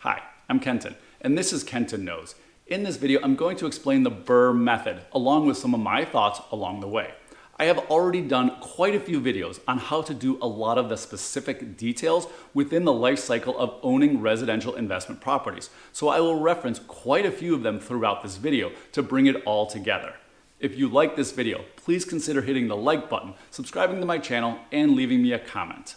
Hi, I'm Kenton, and this is Kenton Knows. In this video, I'm going to explain the BRRRR method, along with some of my thoughts along the way. I have already done quite a few videos on how to do a lot of the specific details within the life cycle of owning residential investment properties, so I will reference quite a few of them throughout this video to bring it all together. If you like this video, please consider hitting the like button, subscribing to my channel, and leaving me a comment.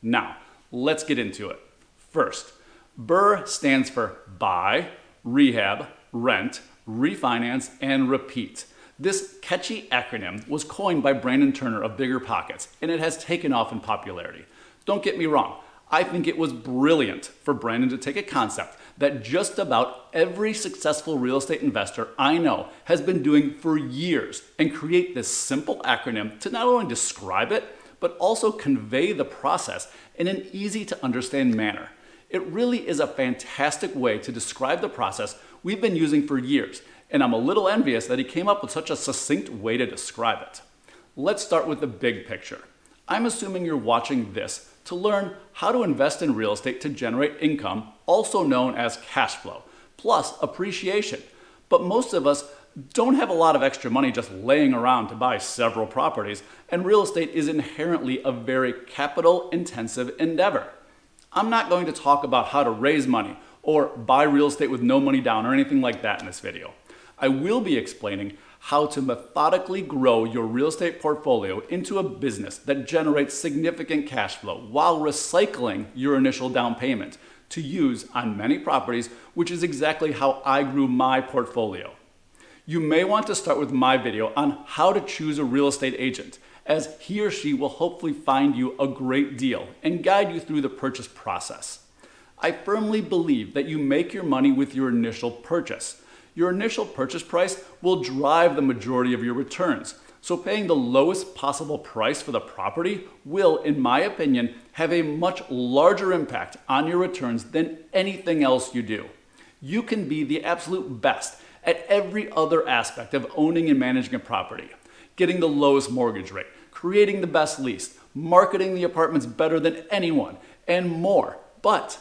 Now, let's get into it. First, BRRRR stands for buy, rehab, rent, refinance, and repeat. This catchy acronym was coined by Brandon Turner of Bigger Pockets, and it has taken off in popularity. Don't get me wrong, I think it was brilliant for Brandon to take a concept that just about every successful real estate investor I know has been doing for years and create this simple acronym to not only describe it, but also convey the process in an easy to understand manner. It really is a fantastic way to describe the process we've been using for years, and I'm a little envious that he came up with such a succinct way to describe it. Let's start with the big picture. I'm assuming you're watching this to learn how to invest in real estate to generate income, also known as cash flow, plus appreciation. But most of us don't have a lot of extra money just laying around to buy several properties, and real estate is inherently a very capital-intensive endeavor. I'm not going to talk about how to raise money or buy real estate with no money down or anything like that in this video. I will be explaining how to methodically grow your real estate portfolio into a business that generates significant cash flow while recycling your initial down payment to use on many properties, which is exactly how I grew my portfolio. You may want to start with my video on how to choose a real estate agent, as he or she will hopefully find you a great deal and guide you through the purchase process. I firmly believe that you make your money with your initial purchase. Your initial purchase price will drive the majority of your returns, so paying the lowest possible price for the property will, in my opinion, have a much larger impact on your returns than anything else you do. You can be the absolute best at every other aspect of owning and managing a property. Getting the lowest mortgage rate, creating the best lease, marketing the apartments better than anyone, and more. But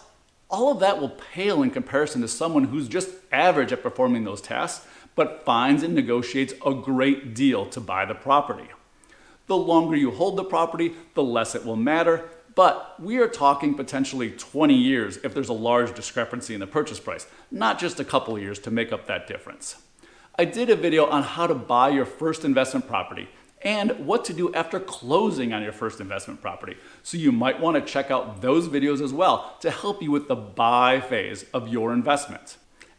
all of that will pale in comparison to someone who's just average at performing those tasks, but finds and negotiates a great deal to buy the property. The longer you hold the property, the less it will matter, but we are talking potentially 20 years if there's a large discrepancy in the purchase price, not just a couple of years to make up that difference. I did a video on how to buy your first investment property and what to do after closing on your first investment property. So you might want to check out those videos as well to help you with the buy phase of your investment.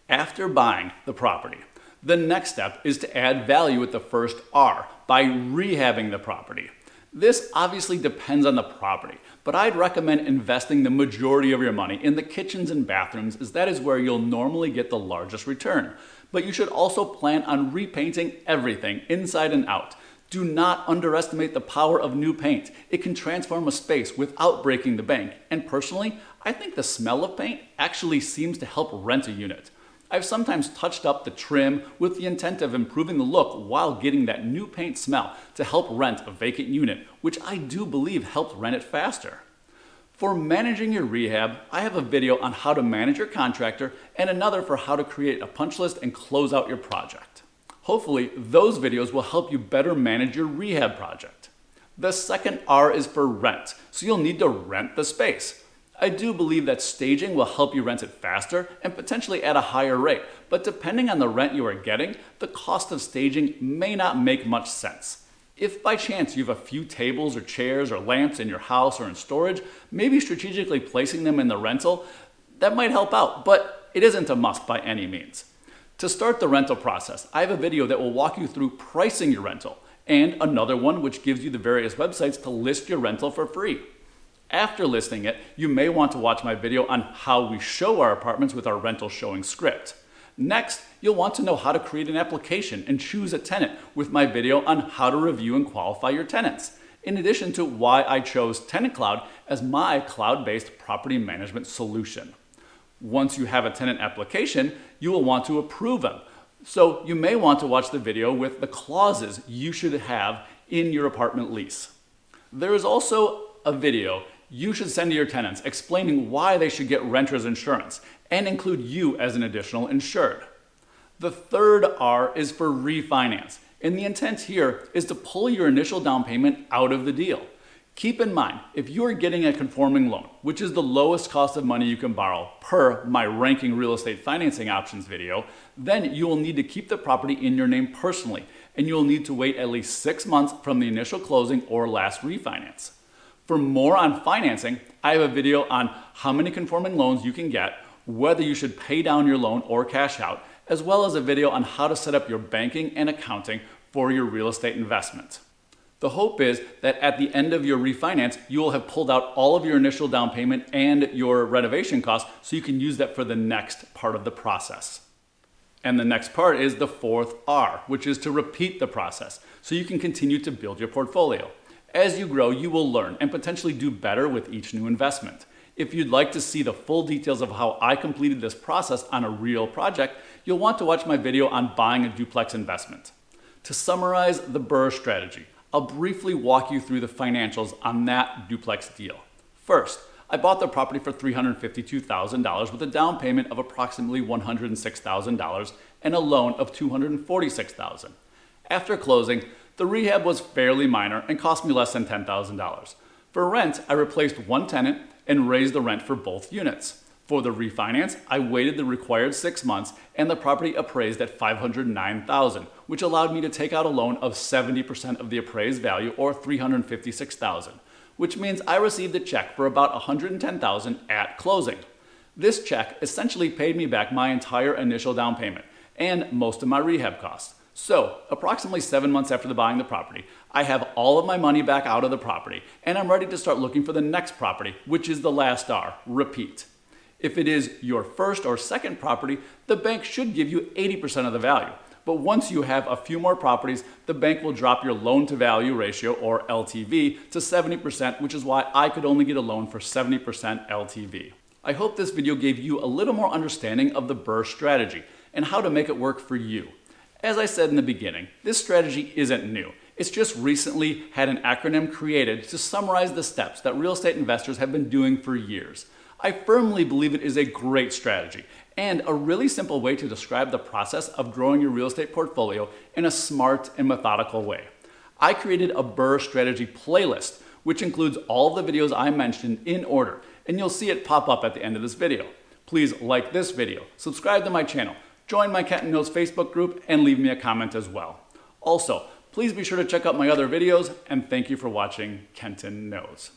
After buying the property, the next step is to add value with the first R by rehabbing the property. This obviously depends on the property, but I'd recommend investing the majority of your money in the kitchens and bathrooms, as that is where you'll normally get the largest return. But you should also plan on repainting everything inside and out. Do not underestimate the power of new paint. It can transform a space without breaking the bank. And personally, I think the smell of paint actually seems to help rent a unit. I've sometimes touched up the trim with the intent of improving the look while getting that new paint smell to help rent a vacant unit, which I do believe helped rent it faster. For managing your rehab, I have a video on how to manage your contractor and another for how to create a punch list and close out your project. Hopefully, those videos will help you better manage your rehab project. The second R is for rent, so you'll need to rent the space. I do believe that staging will help you rent it faster and potentially at a higher rate, but depending on the rent you are getting, the cost of staging may not make much sense. If by chance you have a few tables or chairs or lamps in your house or in storage, maybe strategically placing them in the rental, that might help out, but it isn't a must by any means. To start the rental process, I have a video that will walk you through pricing your rental, and another one which gives you the various websites to list your rental for free. After listing it, you may want to watch my video on how we show our apartments with our rental showing script. Next, you'll want to know how to create an application and choose a tenant with my video on how to review and qualify your tenants, in addition to why I chose Tenant Cloud as my cloud-based property management solution. Once you have a tenant application, you will want to approve them. So you may want to watch the video with the clauses you should have in your apartment lease. There is also a video you should send to your tenants explaining why they should get renter's insurance and include you as an additional insured. The third R is for refinance, and the intent here is to pull your initial down payment out of the deal. Keep in mind, if you are getting a conforming loan, which is the lowest cost of money you can borrow per my ranking real estate financing options video, then you will need to keep the property in your name personally, and you will need to wait at least 6 months from the initial closing or last refinance. For more on financing, I have a video on how many conforming loans you can get, whether you should pay down your loan or cash out, as well as a video on how to set up your banking and accounting for your real estate investment. The hope is that at the end of your refinance, you will have pulled out all of your initial down payment and your renovation costs so you can use that for the next part of the process. And the next part is the fourth R, which is to repeat the process so you can continue to build your portfolio. As you grow, you will learn and potentially do better with each new investment. If you'd like to see the full details of how I completed this process on a real project, you'll want to watch my video on buying a duplex investment. To summarize the BRRRR strategy, I'll briefly walk you through the financials on that duplex deal. First, I bought the property for $352,000 with a down payment of approximately $106,000 and a loan of $246,000. After closing, the rehab was fairly minor and cost me less than $10,000. For rent, I replaced one tenant and raised the rent for both units. For the refinance, I waited the required 6 months and the property appraised at $509,000, which allowed me to take out a loan of 70% of the appraised value or $356,000, which means I received a check for about $110,000 at closing. This check essentially paid me back my entire initial down payment and most of my rehab costs. So, approximately 7 months after buying the property, I have all of my money back out of the property and I'm ready to start looking for the next property, which is the last R, repeat. If it is your first or second property, the bank should give you 80% of the value. But once you have a few more properties, the bank will drop your loan to value ratio or LTV to 70%, which is why I could only get a loan for 70% LTV. I hope this video gave you a little more understanding of the BRRRR strategy and how to make it work for you. As I said in the beginning, this strategy isn't new. It's just recently had an acronym created to summarize the steps that real estate investors have been doing for years. I firmly believe it is a great strategy and a really simple way to describe the process of growing your real estate portfolio in a smart and methodical way. I created a BRRRR strategy playlist, which includes all the videos I mentioned in order, and you'll see it pop up at the end of this video. Please like this video, subscribe to my channel, join my Kenton Knows Facebook group, and leave me a comment as well. Also, please be sure to check out my other videos, and thank you for watching Kenton Knows.